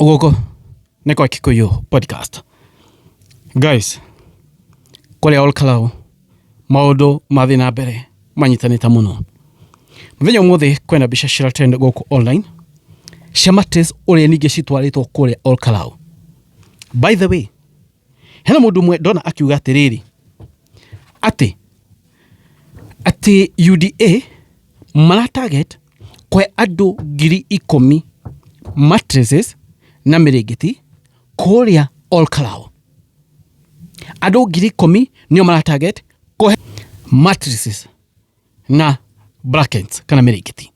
Ugoko niko Kikuyu podcast. Guys, kole Olkalau maundu mathi na mbere manyitanite muno. Muthenya mothe kwena bica cira trend goko online. Shamates ore ninge citwaritwo kule Olkalau. By the way, hena mundu mwe ndona akiuga atiriri ati UDA mara target kwe andu 10,000 mattresses na mirigiti kuria Olkalau. Andu 10,000 nio mara target kwe mattresses na blankets kana mirigiti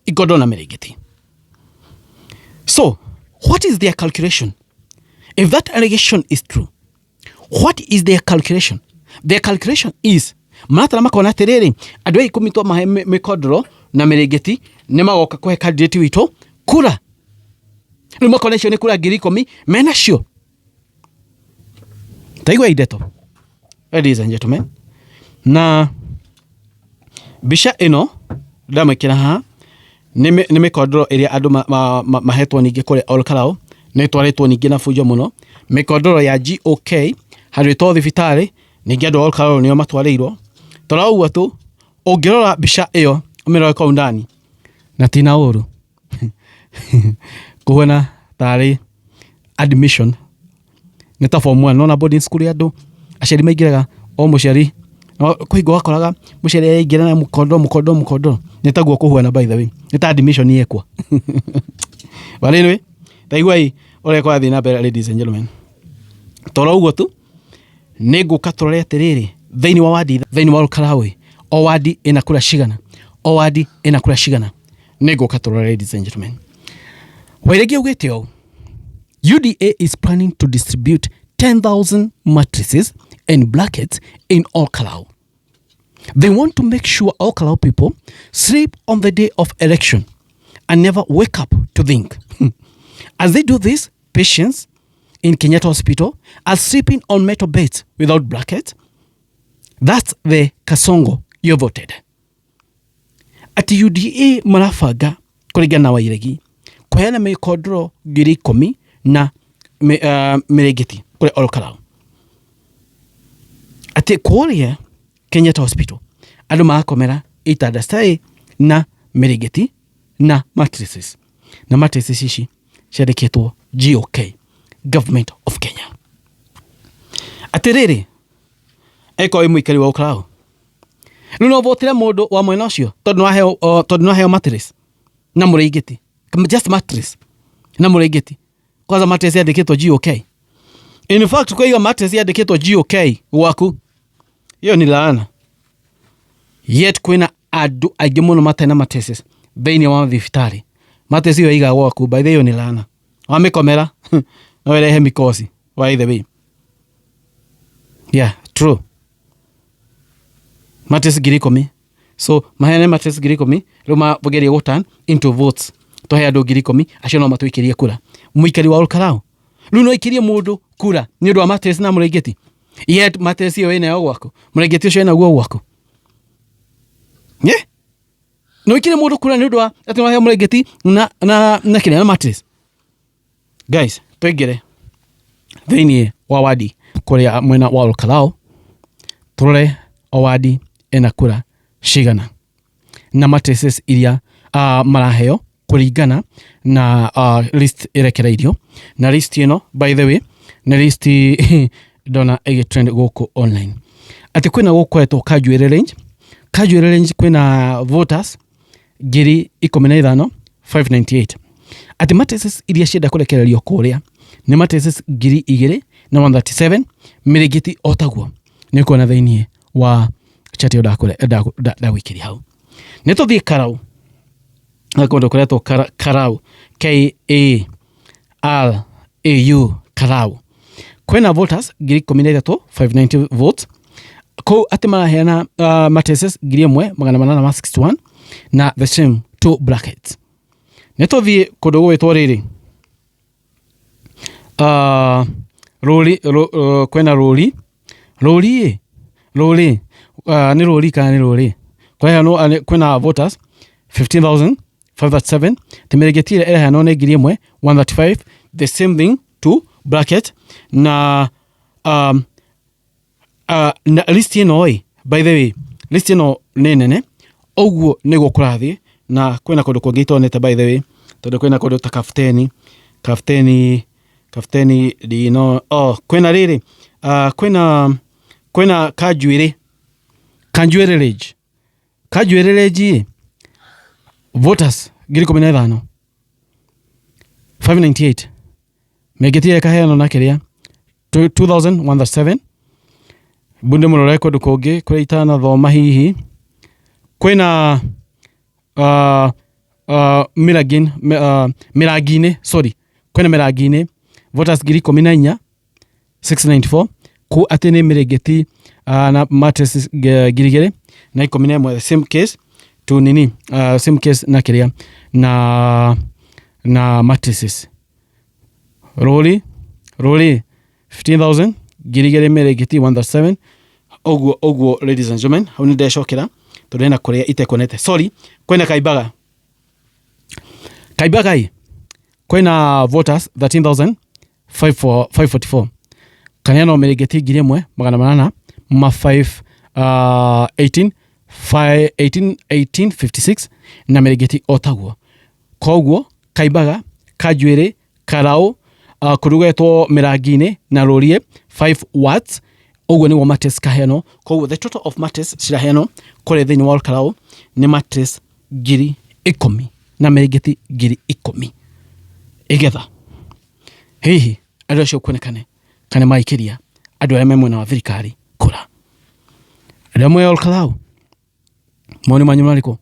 igodo na mirigiti. So what is their calculation? If that allegation is true, what is their calculation? Their calculation is mata makona terere andu 10 to mahe mikodro na mirigiti nemagoka kwe candidate wito kura nimo connection ni kura 10,000 mena sure taigwa ideto. Ladies and gentlemen, na bisha ino ndamekira ha ni mikodro iria andu mahetwo ninge kure Olkalau ni twaretwo ninge na fujo muno. Mikodro ya GOK harito thibitari ninge andu Olkalau nio matwareirwo torauwa tu ungirora bisha iyo umirore kwa undani na tina uru kuona tari admission neta form 1 no na boarding school yadu asheri maigiraga o musheri kuigo akoraga musheri yaingira na mukodo netaguo kuhuana. By the way neta admission yekwa walene taigwai ore kwa thina bere. Ladies and gentlemen, toraugo tu nego katorere terere thini wa wadi thini wa Olkalau o wadi inakula shigana nego katorere. Ladies and gentlemen, wairege ugete UDA is planning to distribute 10,000 mattresses and blankets in Olkalau. They want to make sure Olkalau people sleep on the day of election and never wake up to think. As they do this, patients in Kenyatta Hospital are sleeping on metal beds without blankets. That's the Kasongo you voted. At UDA marafaga kuligana wairegi kwena mikodro 10,000 na mirigiti kule Olkalau. Ati kuria Kenyatta Hospital andu makomera itadastai na mirigiti na mattresses ici ciandikitwo GOK, Government of Kenya. Atiriri eko imwikari wa Olkalau nuno votire mundu wa mwena ucio tondu naheo mattress na murigiti just mattress na murigiti kwanza mattress yandikitwo GOK. In fact kwa hiyo mattress yandikitwo GOK waku hiyo ni laana. Yet kwina andu aingi muno matena mattresses thini wa thibitari mattress hiyo iga waku. By the way ni laana wamekomera no irehe mikosi. By the way, yeah, true. Mattress 10,000 so mahene mattress 10,000 ruma bogeria go turn into votes to he andu 10,000 acio no matwikirie kura. Muikari wa Olkalau runo ikirie mundu kura ni undu wa mattress na murigiti. Yet mattress iyo ina yo gwako murigiti ucio ina guo gwako. Yeah, no ikirie mundu kura ni undu wa ati no he murigiti na kile na mattress. Guys, twegere thini wa wadi kuria mwena wa Olkalau turore wadi ena kura shigana na mattresses iria maraheo kuringana na list irekereirio na list ino. By the way na list dona ege trend goko online ati kwina gukweto kajuere range kwina voters 15,598 ati mattresses iria cienda kurekererio kuria ni mattresses 2,137 mirigiti otaguo ni kuona thini wa chatio da wikiri hau neto thie Karau akondo kureto Karau KARAU Karau kwena voters 13,590 votes ko atima hena mattresses 1,861 na the same 2 brackets. Neto thie kodo wetwo riri kwena roli ni roli kwa hiyo kwena voters 15,537 timeregetire era hano ne 1,135 the same thing to bracket na na list ĩno by the way list ĩno nĩ nene ũguo nĩguo kũrathiĩ na kwĩna kũndũ kũngĩ itonete by the way tondũ kwĩna kũndũ ta kafteni dino kwĩna rĩrĩ kwĩna Kanjuĩrĩ Range voters 15,000 598 megetire kaheano na kĩrĩa 2,137 bunde mũrore kũndũ kũngĩ kũrĩa itanathoma hihi kwĩna Mirangi-inĩ voters 14,694 ku atĩ nĩ Mĩrĩngĩti na mattresses 2,000 na 11 same case to nini same case na kĩrĩa na mattresses Rũri 15,000 2,000 Mĩrĩngĩti 137 ũguo ladies and gentlemen hau nĩ ndecokera tondũ hena kũrĩa itekonete sorry kwĩna Kaimbaga kwĩna voters 13,544 kaneano Mĩrĩngĩti 1,800 ma 1856 na Mĩrĩngĩti otaguo koguo Kaimbaga Kanjuĩrĩ Karaũ kurugetwo Mĩrangi-inĩ na Rũriĩ 5 wards ũguo nĩguo mattress kaheano koguo the total of mattress ciraheano kũrĩa thĩinĩ wa Karaũ nĩ mattress 10,000 na Mĩrĩngĩti 10,000 igetha hihi andũ acio kuonekane kana maikĩria andũ arĩa mwena wa thirikari kura andũ amwe Karaũ moni manyu marĩkũ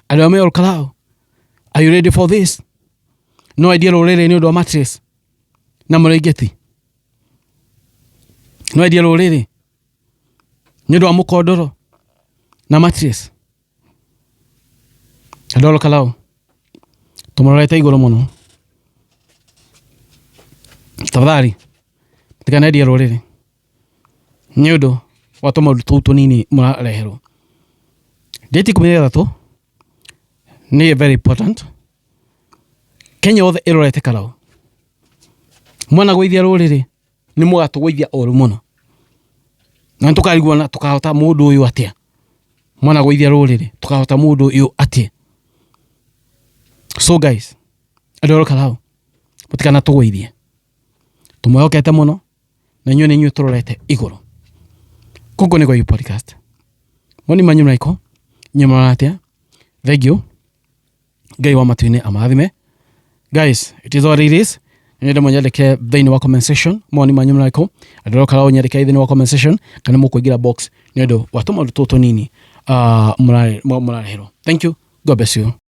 andũ amwe Karaũ are you ready for this no idea rũrĩrĩ nĩ ũndũ wa mattress na Mĩrĩngĩti no idea rũrĩrĩ nĩ ũndũ wa mũkondoro na mattress andũ Karaũ tũmũrorete igũrũ mũno tafadhali tikana idea rũrĩrĩ nĩ ũndũ wa tũmaũndũ tũu tũnini mũrareherwo date 13 nĩ very important Kenya othe ĩrorete Karaũ mwana gũithia rũrĩrĩ nĩ mũgatũgũithia o rĩu mũno na tũkariguana tũkahota mũndũ ũyũ atĩa mwana gũithia rũrĩrĩ tũkahota mũndũ ũyũ atĩa so guys andũ Karaũ mũtikana tũgũithie tũmwĩhokete mũno na inyuĩ nĩ inyuĩ tũrorete igũrũ kũngũ nĩ Gũyũ podcast moni manyu mraiko nyamara atĩa thank you Ngai wa matu-inĩ amathime guys it is what it is nĩ ndĩmwe nyandĩke thĩinĩ wa comment section moni manyu mraiko andũ Karaũ nyandĩke thĩinĩ wa comment section kana mũkũingĩra box nĩ ũndũ wa tũmaũndũ tũtũ nini mũrareherwo thank you God bless you